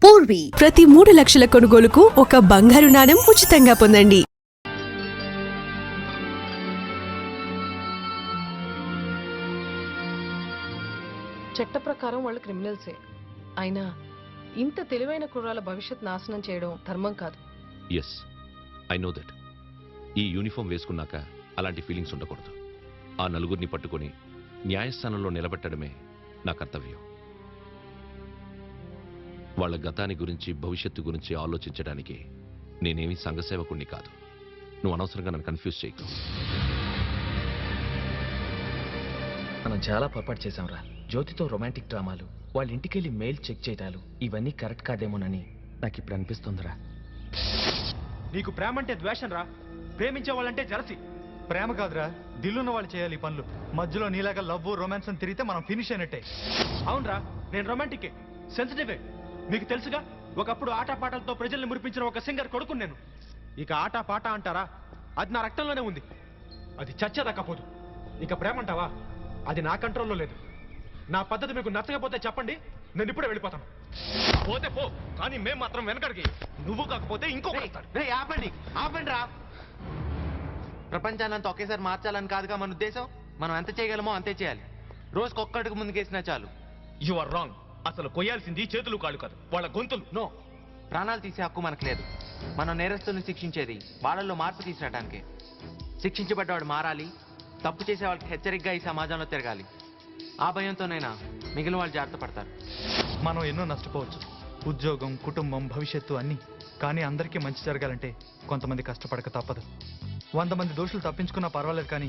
పూర్వీ ప్రతి 3 లక్షల కొనుగోలుకు ఒక బంగారు నాణెం ఉచితంగా పొందండి. చట్ట ప్రకారం వాళ్ళు క్రిమినల్సే. అయినా ఇంత తెలివైన కుర్రాల భవిష్యత్ నాశనం చేయడం ధర్మం కాదు. Yes, I know that. ఈ యూనిఫామ్ వేసుకున్నాక అలాంటి ఫీలింగ్స్ ఉండకూడదు. ఆ నలుగురిని పట్టుకొని న్యాయస్థానంలో నిలబెట్టడమే నా కర్తవ్యం. వాళ్ళ గతాన్ని గురించి భవిష్యత్తు గురించి ఆలోచించడానికి నేనేమీ సంఘసేవకుణ్ణి కాదు. నువ్వు అనవసరంగా నన్ను కన్ఫ్యూజ్ చేయకు. మనం చాలా పొరపాటు చేశాంరా. జ్యోతితో రొమాంటిక్ డ్రామాలు, వాళ్ళ ఇంటికెళ్ళి మెయిల్ చెక్ చేయటాలు, ఇవన్నీ కరెక్ట్ కాదేమోనని నాకు ఇప్పుడు అనిపిస్తుందిరా. నీకు ప్రేమ అంటే ద్వేషం రా, ప్రేమించే వాళ్ళంటే జలసి. ప్రేమ కాదురా, దిల్లున్న వాళ్ళు చేయాలి ఈ పనులు. మధ్యలో నీలాగా లవ్ రొమాన్స్ అని తిరిగితే మనం ఫినిష్ అయినట్టే. అవునరా, నేను రొమాంటిక్ సెన్సిటివే. మీకు తెలుసుగా, ఒకప్పుడు ఆటపాటలతో ప్రజల్ని మురిపించిన ఒక సింగర్ కొడుకు నేను. ఇక ఆట పాట అంటారా, అది నా రక్తంలోనే ఉంది. అది చచ్చేదక్కపోదు. ఇక ప్రేమ అంటావా, అది నా కంట్రోల్లో లేదు. నా పద్ధతి మీకు నచ్చకపోతే చెప్పండి, నేను ఇప్పుడే వెళ్ళిపోతాను. పోతే పో, కానీ మేం మాత్రం వెనకడికి. నువ్వు కాకపోతే ఇంకొకటి. ఆపండి రా. ప్రపంచాన్ని అంతా ఒకేసారి మార్చాలని కాదుగా మన ఉద్దేశం. మనం ఎంత చేయగలమో అంతే చేయాలి. రోజుకొక్కడికి ముందుకేసినా చాలు. You are wrong. అసలు కొయ్యాల్సింది చేతులు కాళ్ళు కాదు, వాళ్ళ గొంతులు. నో, ప్రాణాలు తీసే హక్కు మనకు లేదు. మనం నేరస్తుల్ని శిక్షించేది వాళ్ళల్లో మార్పు తీసుకురావడానికే. శిక్షించబడ్డవాడు మారాలి, తప్పు చేసే వాళ్ళకి హెచ్చరికగా ఈ సమాజంలో తిరగాలి. ఆ భయంతోనైనా మిగిలిన వాళ్ళు జాగ్రత్త పడతారు. మనం ఎన్నో నష్టపోవచ్చు, ఉద్యోగం, కుటుంబం, భవిష్యత్తు అన్నీ. కానీ అందరికీ మంచి జరగాలంటే కొంతమంది కష్టపడక తప్పదు. 100 మంది దోషులు తప్పించుకున్నా పర్వాలేదు, కానీ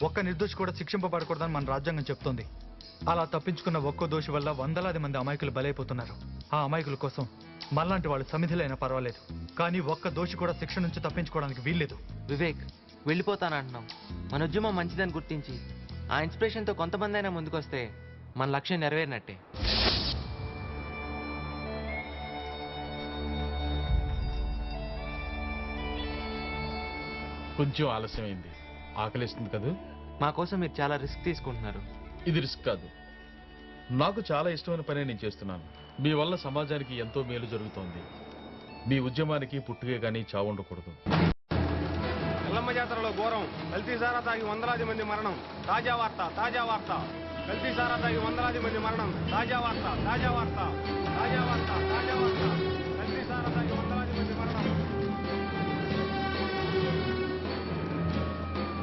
ఒక్క నిర్దోషి కూడా శిక్షింపబడకూడదని మన రాజ్యాంగం చెప్తోంది. అలా తప్పించుకున్న ఒక్కో దోషి వల్ల వందలాది మంది అమాయకులు బలైపోతున్నారు. ఆ అమాయకుల కోసం మనలాంటి వాళ్ళు సమిధులైనా పర్వాలేదు, కానీ ఒక్క దోషి కూడా శిక్ష నుంచి తప్పించుకోవడానికి వీల్లేదు. వివేక్, వెళ్ళిపోతానంటున్నాం. మన ఉద్యమం మంచిదని గుర్తించి ఆ ఇన్స్పిరేషన్తో కొంతమంది అయినా ముందుకొస్తే మన లక్ష్యం నెరవేరినట్టే. కొంచెం ఆలస్యమైంది. ఆకలిస్తుంది కదా. మా కోసం మీరు చాలా రిస్క్ తీసుకుంటున్నారు. ఇది రిస్క్ కాదు, నాకు చాలా ఇష్టమైన పనే నేను చేస్తున్నాను. మీ వల్ల సమాజానికి ఎంతో మేలు జరుగుతోంది. మీ ఉద్యమానికి పుట్టుకే కానీ చావు ఉండకూడదు. ఎల్లమ్మ జాతరలో ఘోరం, కల్తీ సారా తాగి వందలాది మంది మరణం. తాజా వార్త, తాజా వార్త. కల్తీ సారా తాగి వందలాది మంది మరణం. తాజా వార్త, తాజా వార్త. తాజా వార్త, తాజా వార్త. కల్తీ సారా తాగి వందలాది మంది మరణం.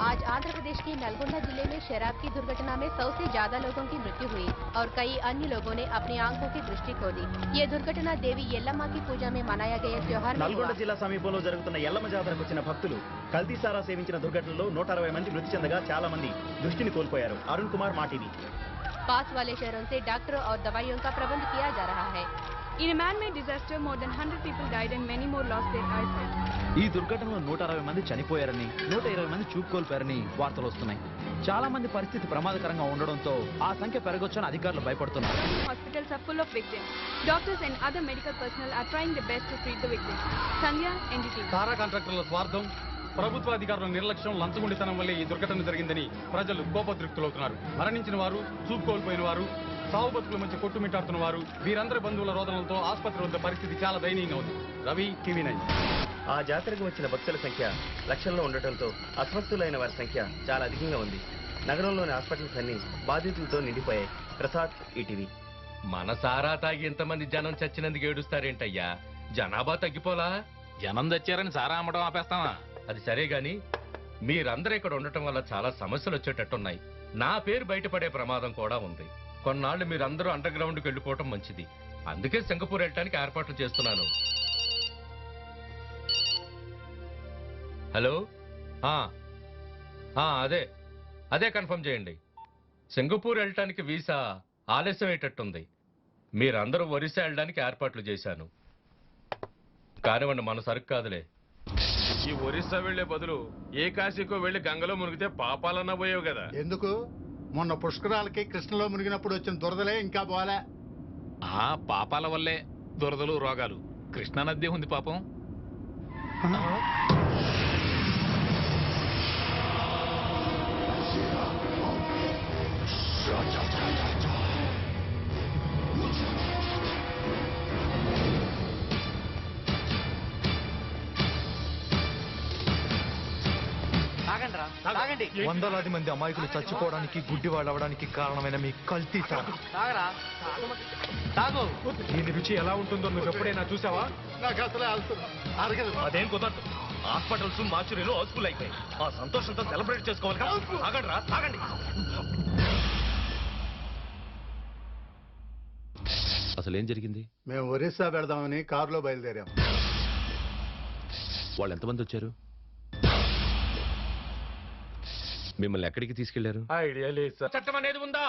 आज आंध्र प्रदेश के नलगोंडा जिले में शराब की दुर्घटना में 100 से ज्यादा लोगों की मृत्यु हुई और कई अन्य लोगों ने अपनी आंखों की दृष्टि खो दी। ये दुर्घटना देवी यल्लम्मा की पूजा में मनाया गया त्योहार में నల్గొండ జిల్లా సమీపంలో జరుగుతున్న ఎల్లమ్మ జాతరకు వచ్చిన భక్తులు కల్తీ సారా సేవించిన దుర్ఘటనలో 160 మంది మృతి చెందగా చాలా మంది దృష్టిని కోల్పోయారు. అరుణ్ కుమార్, మాటీవీ. पास वाले शहरों से डॉक्टरों और दवाइयों का प्रबंध किया जा रहा है। In a man-made disaster, more than 100 people died and many more lost their eyesight. ఈ దుర్ఘటనలో 160 మంది చనిపోయారని, 120 మంది చూపు కోల్పోయారని వార్తలు వస్తున్నాయి. చాలా మంది పరిస్థితి ప్రమాదకరంగా ఉండడంతో ఆ సంఖ్య పెరగొచ్చని అధికారులు భయపడుతున్నారు. Hospitals are full of victims. Doctors and other medical personnel are trying their best to treat the victims. Sandhya, NDTV. సారా కాంట్రాక్టర్ల స్వార్థం, ప్రభుత్వ అధికారుల నిర్లక్ష్యం, లంచగొండితనం వల్లే ఈ దుర్ఘటన జరిగిందని ప్రజలు కోపద్రిక్తులవుతున్నారు. మరణించిన వారు, చూపు కోల్పోయిన వారు, సావు బతుకుల మధ్య కొట్టుమిట్టాడుతున్న వారు, వీరందరి బంధువుల రోదనలతో ఆసుపత్రి వద్ద పరిస్థితి చాలా దయనీయంగా ఉంది. రవి, టీవీ9. ఆ జాతరకు వచ్చిన భక్తుల సంఖ్య లక్షల్లో ఉండటంతో అస్వస్థులైన వారి సంఖ్య చాలా అధికంగా ఉంది. నగరంలోని హాస్పిటల్స్ అన్ని బాధితులతో నిండిపోయాయి. ప్రసాద్, ఈటీవీ. మన సారా తాగి ఎంతమంది జనం చచ్చినందుకు ఏడుస్తారేంటయ్యా? జనాభా తగ్గిపోలా? జనం తెచ్చారని సారా అమ్మడం ఆపేస్తావా? అది సరే గాని మీరందరూ ఇక్కడ ఉండటం వల్ల చాలా సమస్యలు వచ్చేటట్టున్నాయి. నా పేరు బయటపడే ప్రమాదం కూడా ఉంది. కొన్నాళ్ళు మీరందరూ అండర్ గ్రౌండ్కి వెళ్ళిపోవటం మంచిది. అందుకే సింగపూర్ వెళ్ళటానికి ఏర్పాట్లు చేస్తున్నాను. హలో, అదే కన్ఫర్మ్ చేయండి. సింగపూర్ వెళ్ళటానికి వీసా ఆలస్యం అయ్యేటట్టుంది. మీరందరూ ఒరిస్సా వెళ్ళడానికి ఏర్పాట్లు చేశాను. కానివ్వండి, మన సరుకు కాదులే. ఈ ఒరిస్సా వెళ్లే బదులు ఏ కాశీకో వెళ్లి గంగలో మునిగితే పాపాలన్నా పోయావు కదా. ఎందుకు? మొన్న పుష్కరాలకి కృష్ణలో మునిగినప్పుడు వచ్చిన దురదలే ఇంకా పోలే. ఆ పాపాల వల్లే దురదలు, రోగాలు. కృష్ణా నది ఉంది పాపం. తాగండి వందలాది మంది అమాయకులు చచ్చిపోవడానికి గుడ్డి వాళ్ళు అవడానికి కారణమైన మీ కల్తీ సారా తాగరా తాగు దీని రుచి ఎలా ఉంటుందో నువ్వు ఎప్పుడైనా చూసావా? నాకు అసలే అరగదు. అదేం కుదరదు. హాస్పిటల్స్ మార్చురీలు హౌస్ఫుల్ అయిపోయి ఆ సంతోషంతో సెలబ్రేట్ చేసుకోవాలి కదా. తాగండి రా, తాగండి. అసలు ఏం జరిగింది? మేము ఒరిస్సా పెడదామని కారులో బయలుదేరాం. వాళ్ళు ఎంతమంది వచ్చారు? మిమ్మల్ని ఎక్కడికి తీసుకెళ్లారు? ఐడియా లేదు సార్. చట్టం అనేది ఉందా?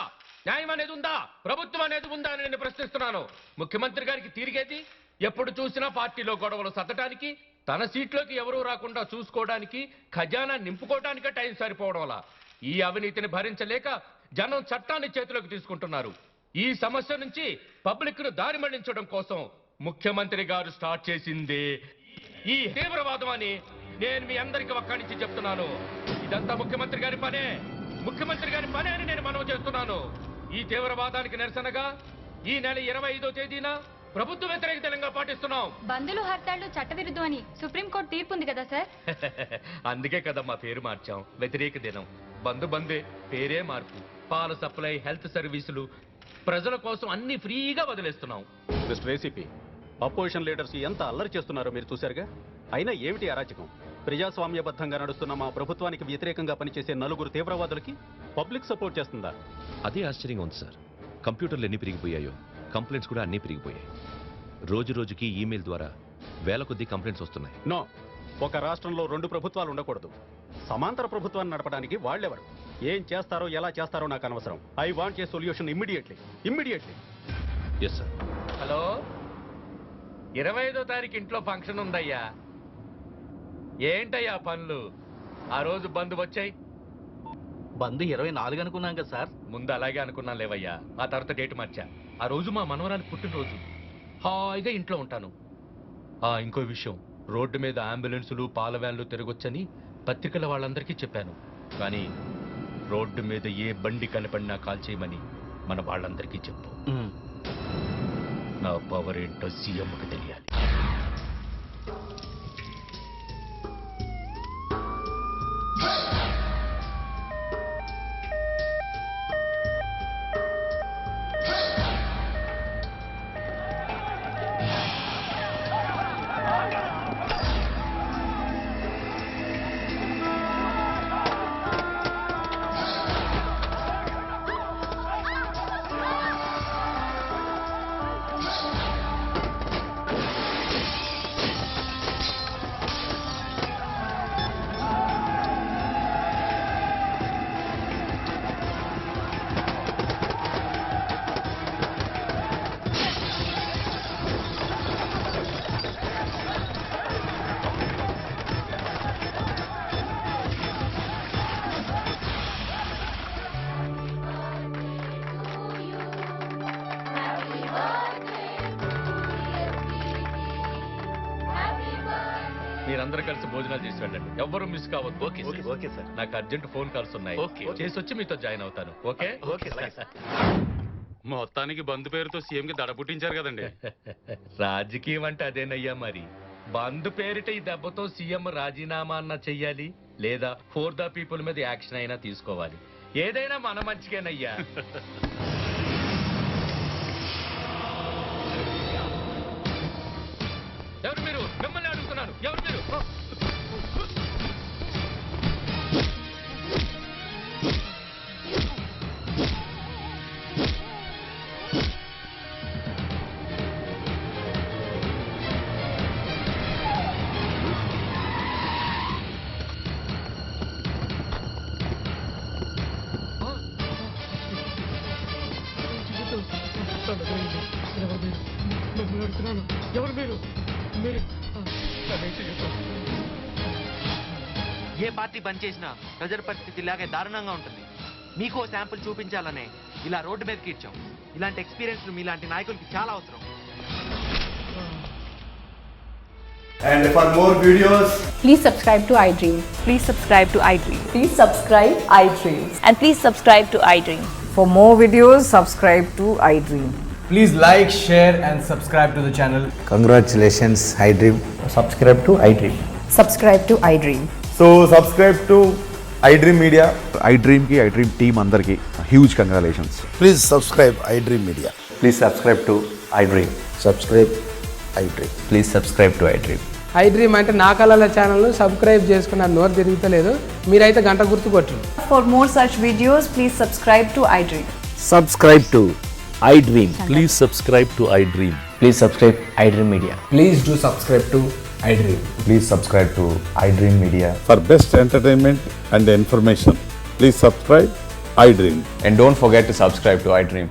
న్యాయం అనేది ఉందా? ప్రభుత్వం అనేది ఉందా అని నేను ప్రశ్నిస్తున్నాను. ముఖ్యమంత్రి గారికి తీరిగేది ఎప్పుడు చూసినా పార్టీలో గొడవలు సర్దటానికి, తన సీట్లోకి ఎవరూ రాకుండా చూసుకోవడానికి, ఖజానా నింపుకోవడానికే టైం సరిపోవడం వల్ల ఈ అవినీతిని భరించలేక జనం చట్టాన్ని చేతిలోకి తీసుకుంటున్నారు. ఈ సమస్య నుంచి పబ్లిక్ ను దారి మళ్లించడం కోసం ముఖ్యమంత్రి గారు స్టార్ట్ చేసింది ఈ తీవ్రవాదం అని నేను మీ అందరికీ ఒక్కడి నుంచి చెప్తున్నాను. ఇదంతా ముఖ్యమంత్రి గారి పనే, ముఖ్యమంత్రి గారి పనే అని నేను మనవి చేస్తున్నాను. ఈ తీవ్రవాదానికి నిరసనగా ఈ నెల 25వ తేదీన ప్రభుత్వ వ్యతిరేక దినంగా పాటిస్తున్నాం. బంధులు హర్తాళ్లు చట్టవిరుద్ధం అని సుప్రీంకోర్టు తీర్పు ఉంది కదా సార్. అందుకే కదా మా పేరు మార్చాం. వ్యతిరేక దినం. బంధే, పేరే మార్పు. పాల సప్లై, హెల్త్ సర్వీసులు, ప్రజల కోసం అన్ని ఫ్రీగా వదిలేస్తున్నాం. మిస్టర్ ఏసీపీ, అపోజిషన్ లీడర్స్ ఎంత అల్లరి చేస్తున్నారో మీరు చూశారుగా. అయినా ఏమిటి అరాచకం? ప్రజాస్వామ్యబద్ధంగా నడుస్తున్న మా ప్రభుత్వానికి వ్యతిరేకంగా పనిచేసే నలుగురు తీవ్రవాదులకి పబ్లిక్ సపోర్ట్ చేస్తుందా? అదే ఆశ్చర్యంగా ఉంది సార్. కంప్యూటర్లు ఎన్ని పెరిగిపోయాయో కంప్లైంట్స్ కూడా అన్నీ పెరిగిపోయాయి. రోజు రోజుకి ఈమెయిల్ ద్వారా వేల కొద్దీ కంప్లైంట్స్ వస్తున్నాయి. నో, ఒక రాష్ట్రంలో 2 ప్రభుత్వాలు ఉండకూడదు. సమాంతర ప్రభుత్వాన్ని నడపడానికి వాళ్ళెవరు, ఏం చేస్తారో ఎలా చేస్తారో నాకు అనవసరం. I want a solution immediately. Yes sir. Hello, 25వ తారీఖు ఇంట్లో ఫంక్షన్ ఉందయ్యా. ఏంటయ్యా పనులు? ఆ రోజు బంధు వచ్చాయి. బంద్ 24 అనుకున్నాం కదా సార్. ముందు అలాగే అనుకున్నాను లేవయ్యా. ఆ తర్వాత డేట్ మార్చా. ఆ రోజు మా మనవరాలి పుట్టినరోజు. హాయిగా ఇంట్లో ఉంటాను. ఇంకో విషయం, రోడ్డు మీద అంబులెన్సులు, పాల వ్యాన్లు తిరగొచ్చని పత్రికల వాళ్ళందరికీ చెప్పాను. కానీ రోడ్డు మీద ఏ బండి కనపడినా కాల్ చేయమని మన వాళ్ళందరికీ చెప్పు. నా పవర్ ఏంటో సీఎంకి తెలియాలి. మీరందరూ కలిసి భోజనాలు చేసి వెళ్ళండి. ఎవ్వరూ మిస్ కావద్దు. Okay sir. నాకు అర్జెంట్ ఫోన్ కాల్స్ ఉన్నాయి. చేసి వచ్చి మీతో జాయిన్ అవుతాను. ఓకే. మొత్తానికి బంధు పేరుతో సీఎంకి దడ పుట్టించారు కదండి. రాజకీయం అంటే అదేనయ్యా. మరి బంధు పేరిట ఈ దెబ్బతో సీఎం రాజీనామా అన్నా చెయ్యాలి, లేదా ఫోర్ ద పీపుల్ మీద యాక్షన్ అయినా తీసుకోవాలి. ఏదైనా మన మంచికేనయ్యా. ఎవరు మీరు? మిమ్మల్ని అడుగుతున్నాను. ఎవరు మీరు? ఎవరు మీరు? ఏ పార్టీ బంద్ చేసినా ప్రజల పరిస్థితి ఇలాగే దారుణంగా ఉంటుంది. మీకు శాంపుల్ చూపించాలనే ఇలా రోడ్డు మీదకి ఇచ్చాం. ఇలాంటి ఎక్స్పీరియన్స్ మీలాంటి నాయకులకి చాలా అవసరం. And for more videos, please subscribe to iDream. Please subscribe to iDream. Please subscribe iDream. And please subscribe to iDream. For more videos, subscribe to iDream. please like, share and subscribe to the channel. Congratulations, iDream. Subscribe to iDream. Subscribe to iDream. So subscribe to iDream Media, iDream ki iDream team అందరికి huge congratulations. Please subscribe iDream Media. Please subscribe to iDream. Subscribe iDream. Please subscribe to iDream. iDream అంటే నా కళల channel subscribe చేసుకున్న నోరు తిరుగుతలేదు మీరైతే గంట గుర్తు కొట్టండి. For more such videos, please subscribe to iDream. Subscribe to iDream. Please subscribe to iDream. Please subscribe iDream Media. Please do subscribe to iDream. Please subscribe to iDream Media. For best entertainment and information, please subscribe iDream. And don't forget to subscribe to iDream.